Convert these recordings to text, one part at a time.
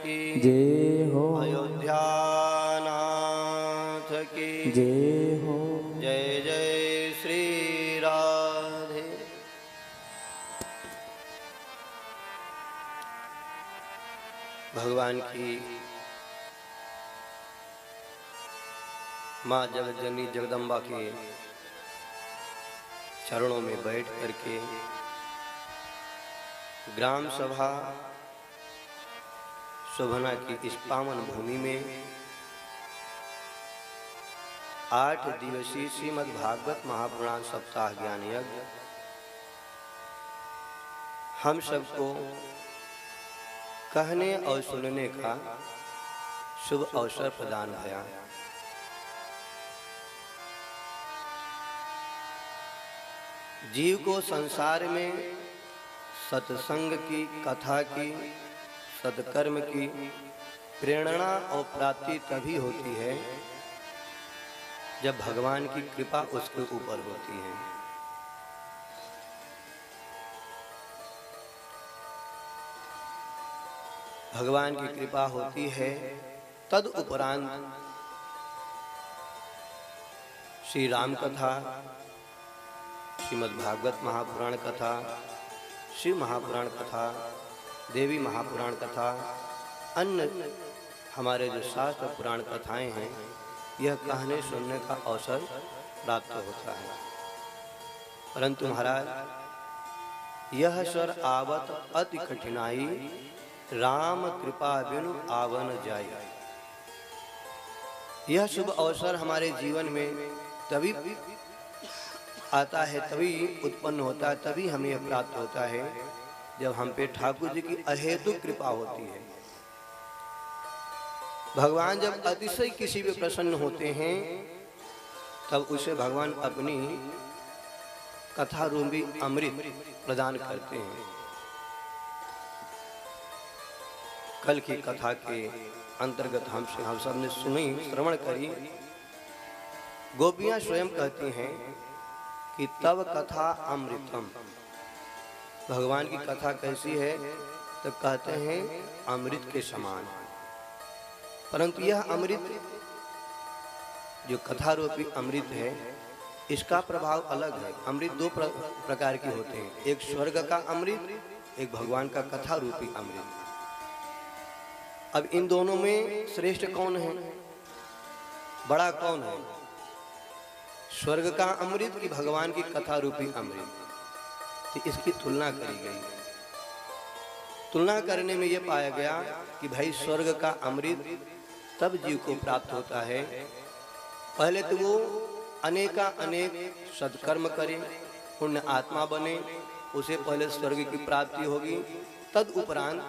की जय हो। अयोध्या नाथ की जय हो। जय जय श्री राधे। भगवान की माँ जगज्जननी जगदम्बा के चरणों में बैठ करके ग्राम सभा शोभना की इस पावन भूमि में 8 दिवसीय श्रीमद् भागवत महापुराण सप्ताह ज्ञान यज्ञ हम सबको कहने और सुनने का शुभ अवसर प्रदान भया। जीव को संसार में सत्संग की, कथा की, सत्कर्म की प्रेरणा और प्राप्ति तभी होती है जब भगवान की कृपा उसके ऊपर होती है। भगवान की कृपा होती है तद उपरांत श्री राम कथा, श्रीमद् भागवत महापुराण कथा, शिव महापुराण कथा, देवी महापुराण कथा, अन्य हमारे जो शास्त्र पुराण कथाएं हैं, यह कहने सुनने का अवसर प्राप्त होता है। परंतु महाराज यह स्वर आवत अति कठिनाई, राम कृपा बिनु आवन जाय। यह शुभ अवसर हमारे जीवन में तभी आता है, तभी उत्पन्न होता है, तभी हमें प्राप्त होता है जब हम पे ठाकुर जी की अहेतुक कृपा होती है। भगवान जब अतिशय किसी भी प्रसन्न होते हैं तब उसे भगवान अपनी कथा रूपी अमृत प्रदान करते हैं। कल की कथा के अंतर्गत हम सब ने सुनी, श्रवण करी। गोपियां स्वयं कहती हैं कि तब कथा अमृतम। भगवान की कथा कैसी है तो कहते हैं अमृत के समान। परंतु यह अमृत जो कथा रूपी अमृत है, इसका प्रभाव अलग है। अमृत दो प्रकार के होते हैं, एक स्वर्ग का अमृत, एक भगवान का कथा रूपी अमृत। अब इन दोनों में श्रेष्ठ कौन है, बड़ा कौन है? स्वर्ग का अमृत की भगवान की कथा रूपी अमृत? तो इसकी तुलना करी गई। तुलना करने में यह पाया गया कि भाई स्वर्ग का अमृत तब जीव को प्राप्त होता है, पहले तो वो अनेक सत्कर्म करे, पुण्य आत्मा बने, उसे पहले स्वर्ग की प्राप्ति होगी, तद उपरांत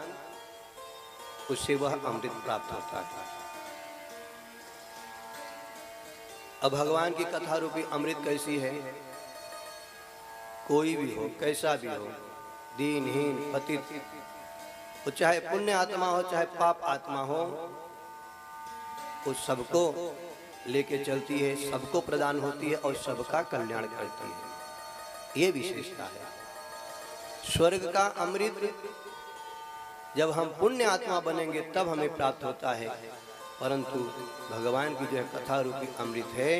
उससे वह अमृत प्राप्त होता है। अब भगवान की कथा रूपी अमृत कैसी है? कोई भी हो, कैसा भी हो, दीनहीन पतित, वो चाहे पुण्य आत्मा हो चाहे पाप आत्मा हो, उस सबको लेके चलती है, सबको प्रदान होती है और सबका कल्याण करती है। ये विशेषता है। स्वर्ग का अमृत जब हम पुण्य आत्मा बनेंगे तब हमें प्राप्त होता है, परंतु भगवान की जो कथा रूपी अमृत है,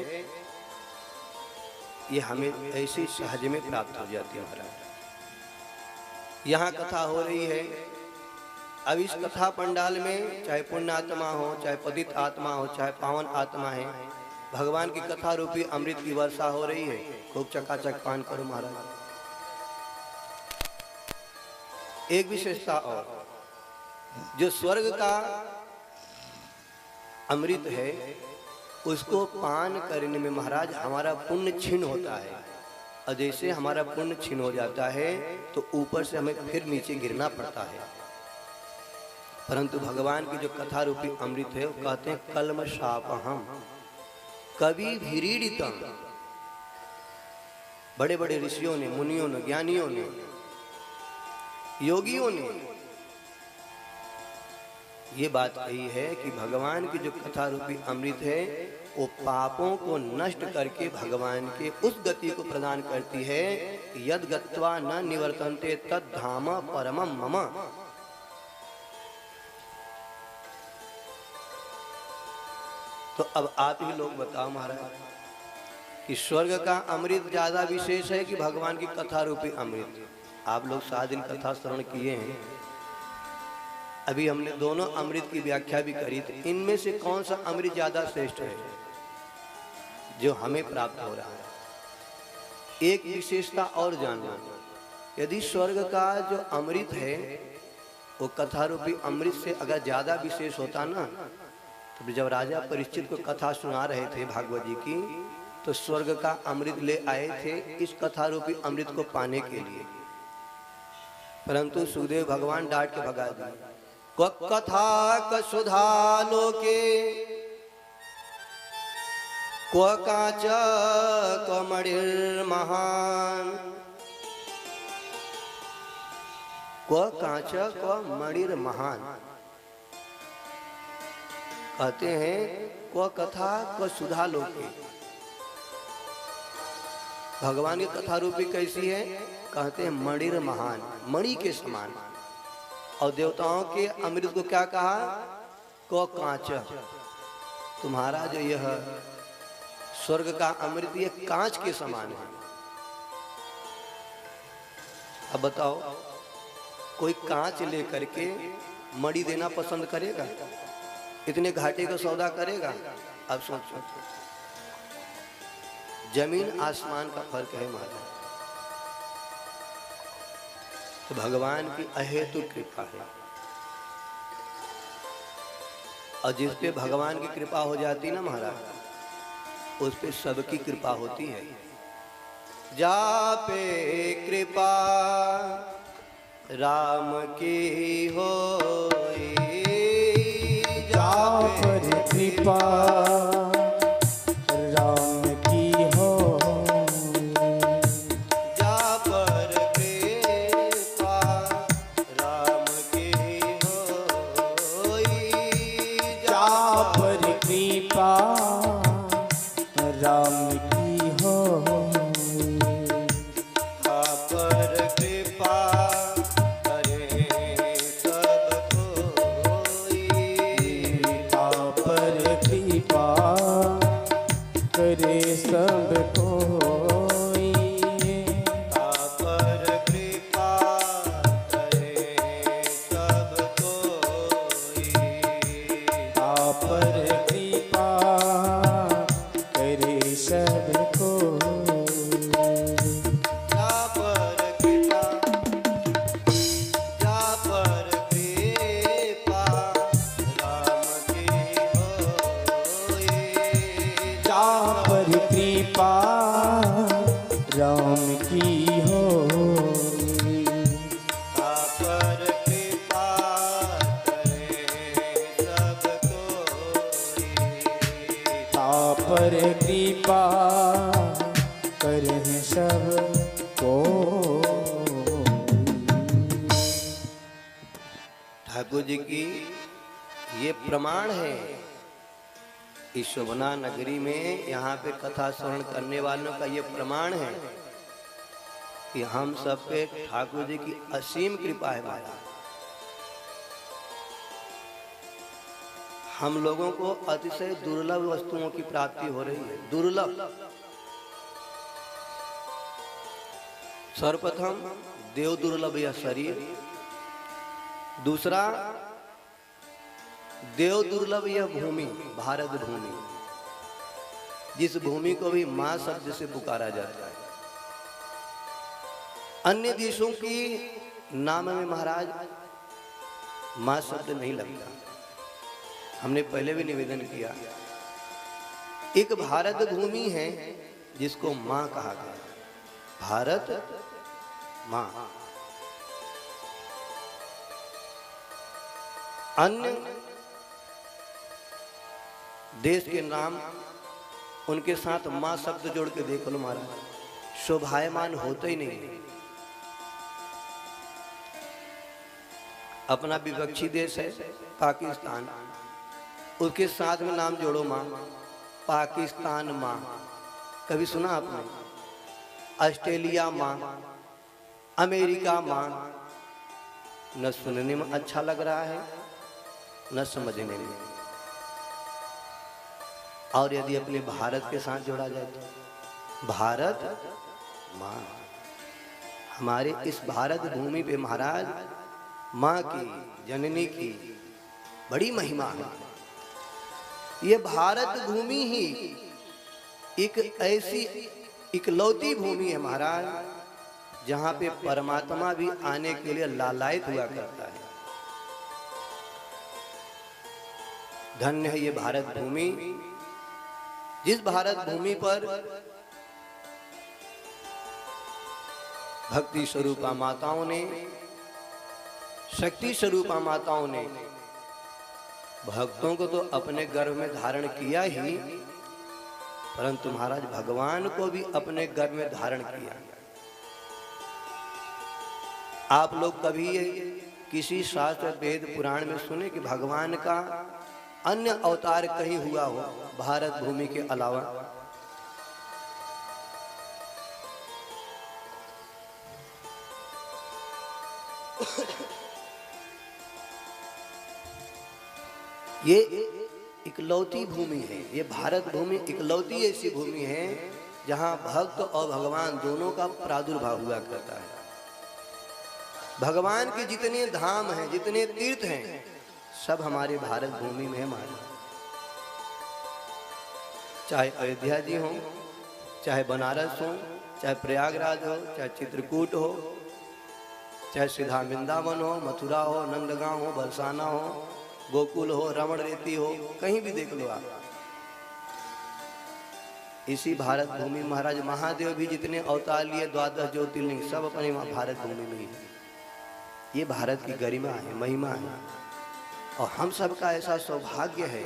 ये हमें ऐसी सहज में प्राप्त हो जाती है। महाराज यहाँ कथा हो रही है, अब इस कथा पंडाल में चाहे पुण्य आत्मा हो, चाहे पतित आत्मा हो, चाहे पावन आत्मा है, भगवान की कथा रूपी अमृत की वर्षा हो रही है। खूब चकाचक पान करो महाराज। एक विशेषता और, जो स्वर्ग का अमृत है उसको पान करने में महाराज हमारा पुण्य क्षीण होता है, और जैसे हमारा पुण्य क्षीण हो जाता है तो ऊपर से हमें फिर नीचे गिरना पड़ता है। परंतु भगवान की जो कथा रूपी अमृत है, वो कहते हैं कल्मषापहम कवि भीरीडितम। बड़े बड़े ऋषियों ने, मुनियों ने, ज्ञानियों ने, योगियों ने ये बात कही है कि भगवान की जो कथा रूपी अमृत है वो पापों को नष्ट करके भगवान के उस गति को प्रदान करती है, यद गत्वा न निवर्तन्ते तद धाम परमम मम। तो अब आप ही लोग बताओ महाराज कि स्वर्ग का अमृत ज्यादा विशेष है कि भगवान की कथा रूपी अमृत? आप लोग 7 दिन कथा श्रवण किए हैं, अभी हमने दोनों अमृत की व्याख्या भी करी थी। इनमें से कौन सा अमृत ज्यादा श्रेष्ठ है जो हमें प्राप्त हो रहा है? एक विशेषता और जानना, यदि स्वर्ग का जो अमृत है वो कथा रूपी अमृत से अगर ज्यादा विशेष होता ना, तो जब राजा परीक्षित को कथा सुना रहे थे भागवत जी की, तो स्वर्ग का अमृत ले आए थे इस कथा रूपी अमृत को पाने के लिए, परंतु सुखदेव भगवान डांट के भगा दिए। कथा क सुधा लोके क्व काच कमणिर महान, क्व काच क मणिर महान। कहते हैं क्व कथा क्व सुधा लोके, भगवान की कथा रूपी कैसी है? कहते हैं मणिर महान, मणि के समान। और देवताओं के अमृत को क्या कहा? क्व कांच, तुम्हारा जो यह स्वर्ग का अमृत ये कांच के समान है। अब बताओ कोई कांच लेकर के मणि देना पसंद करेगा? इतने घाटे का सौदा करेगा? अब सोचो, जमीन आसमान का फर्क है महाराज। तो भगवान की अहेतु कृपा है, और जिस पे भगवान की कृपा हो जाती ना महाराज, उस पे सबकी कृपा होती है। जा पे कृपा राम की होई, जा पर कृपा राम की होई, जा पर कृपा राम की होई, जा पर कृपा राम की होई, पर कृपा करे सब कोई, पर कृपा करे सब कोई, पर कृपा करे सब कोई, पर कृपा करे सब कोई। जा पर कृपा, जा पर कृपा राम की होई, जा पर कृपा राम की होई, पर कृपा करे सब कोई, पर कृपा करहि सब कोई। ठाकुर जी की ये प्रमाण है। इस शोभना नगरी में यहाँ पे कथा श्रवण करने वालों का ये प्रमाण है कि हम सब पे ठाकुर जी की असीम कृपा है महाराज। हम लोगों को अतिशय दुर्लभ वस्तुओं की प्राप्ति हो रही है, दुर्लभ। सर्वप्रथम देव दुर्लभ यह शरीर, दूसरा देव दुर्लभ यह भूमि, भारत भूमि, जिस भूमि को भी मां शब्द से पुकारा जाता है। अन्य देशों की नाम में महाराज मां शब्द नहीं लगता। हमने पहले भी निवेदन किया, एक भारत भूमि है जिसको मां कहा गया, भारत मां। अन्य देश के नाम उनके साथ मां शब्द जोड़ के देख लो महाराज, शोभायमान होते ही नहीं। अपना विपक्षी देश है पाकिस्तान, उसके साथ में नाम जोड़ो मां, पाकिस्तान मां। कभी सुना आपने? ऑस्ट्रेलिया मां, अमेरिका मां। न सुनने में अच्छा लग रहा है, न समझने में। और यदि अपने भारत के साथ जोड़ा जाए तो भारत माँ, हमारे इस भारत भूमि पे महाराज माँ की, जननी की बड़ी महिमा है। ये भारत भूमि ही एक ऐसी इकलौती भूमि है महाराज, जहाँ पे परमात्मा भी आने के लिए लालायित हुआ करता है। धन्य है ये भारत भूमि, जिस भारत भूमि पर भक्ति स्वरूपा माताओं ने, शक्ति स्वरूपा माताओं ने भक्तों को तो अपने गर्भ में धारण किया ही, परंतु महाराज भगवान को भी अपने गर्भ में धारण किया। आप लोग कभी किसी शास्त्र वेद पुराण में सुने कि भगवान का अन्य अवतार कहीं हुआ हो भारत भूमि के अलावा? ये इकलौती भूमि है, ये भारत भूमि इकलौती ऐसी भूमि है जहां भक्त और भगवान दोनों का प्रादुर्भाव हुआ करता है। भगवान के जितने धाम हैं, जितने तीर्थ हैं, सब हमारे भारत भूमि में है महाराज। चाहे अयोध्या जी हो, चाहे बनारस हो, चाहे प्रयागराज हो, चाहे चित्रकूट हो, चाहे सीधा वृंदावन हो, मथुरा हो, नंदगांव हो, बरसाना हो, गोकुल हो, रमण रेती हो, कहीं भी देख लो आप। इसी भारत भूमि महाराज महादेव भी जितने अवतार लिए, 12 ज्योतिर्लिंग, सब अपने भारत भूमि में ही। ये भारत की गरिमा है, महिमा है। और हम सबका ऐसा सौभाग्य है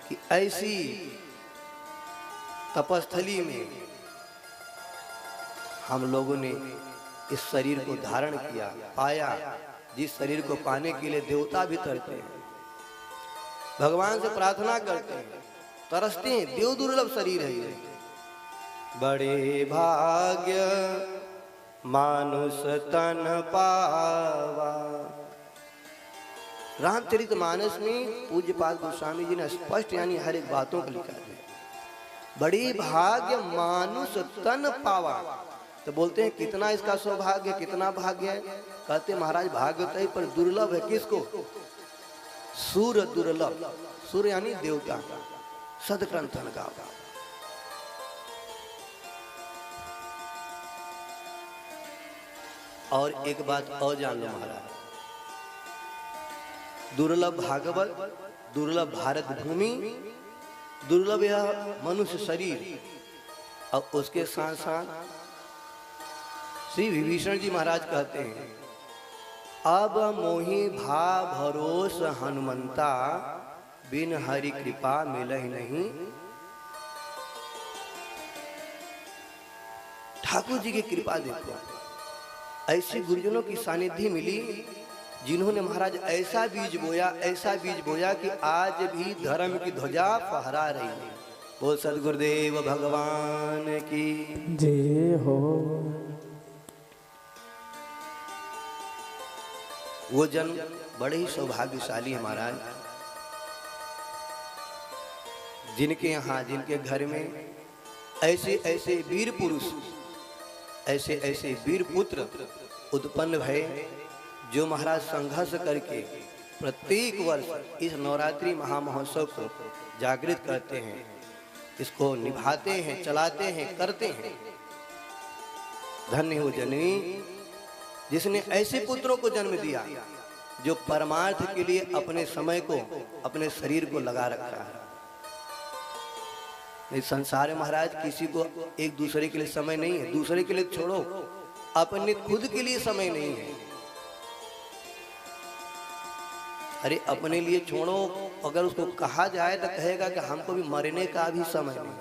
कि ऐसी तपस्थली में हम लोगों ने इस शरीर को धारण किया, पाया, जिस शरीर को पाने के लिए देवता भी तरसते हैं, भगवान से प्रार्थना करते हैं, तरसते हैं। देव दुर्लभ शरीर है ये। बड़े भाग्य मानुष तन पावा। रामचरितमानस में पूज्यपाद गोस्वामी जी ने स्पष्ट यानी हर एक बातों को लिखा है। बड़ी भाग्य मानुष तन पावा। तो बोलते हैं कितना इसका सौभाग्य, कितना भाग्य है? कहते महाराज भाग्य तो है, पर दुर्लभ है किसको? सूर दुर्लभ। सूर यानी देवता, सदग्रंथन का। और एक बात और जान लो महाराज, दुर्लभ भागवत, दुर्लभ भारत भूमि, दुर्लभ यह मनुष्य शरीर, और उसके साथ साथ श्री विभीषण जी महाराज कहते हैं, अब मोहि भा भरोस हनुमंता, बिन हरि कृपा मिलहि नहीं। ठाकुर जी की कृपा देखो, ऐसे गुरुजनों की सानिध्य मिली जिन्होंने महाराज ऐसा बीज बोया, ऐसा बीज बोया कि आज भी धर्म की ध्वजा फहरा रही है। बोल सदगुरुदेव भगवान की जय हो। वो जन बड़े ही सौभाग्यशाली है महाराज, जिनके यहाँ, जिनके घर में ऐसे ऐसे वीर पुरुष, ऐसे ऐसे वीर पुत्र उत्पन्न भये, जो महाराज संघर्ष करके प्रत्येक वर्ष इस नवरात्रि महामहोत्सव को जागृत करते हैं, इसको निभाते हैं, चलाते हैं, करते हैं। धन्य हो जननी जिसने ऐसे पुत्रों को जन्म दिया जो परमार्थ के लिए अपने समय को, अपने शरीर को लगा रखा है। इस संसार में महाराज किसी को एक दूसरे के लिए समय नहीं है। दूसरे के लिए छोड़ो, अपने खुद के लिए समय नहीं है। अरे अपने लिए छोड़ो, अगर उसको कहा जाए तो कहेगा कि हमको भी मरने का भी समय नहीं।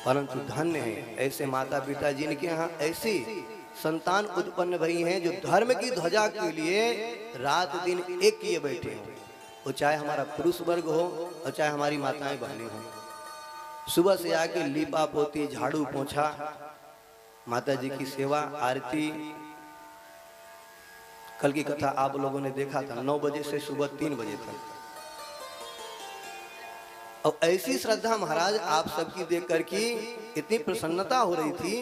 परंतु धन्य है ऐसे माता पिता जिनके यहाँ ऐसी संतान उत्पन्न भई हैं जो धर्म की ध्वजा के लिए रात दिन एक किए बैठे हैं। वो चाहे हमारा पुरुष वर्ग हो और चाहे हमारी माताएं बहनें हो। सुबह से आके लीपा पोती, झाड़ू पोछा, माता जी की सेवा, आरती। कल की कथा आप लोगों ने देखा था, 9 बजे से सुबह 3 बजे तक। और ऐसी श्रद्धा महाराज आप सबकी देख कर की इतनी प्रसन्नता हो रही थी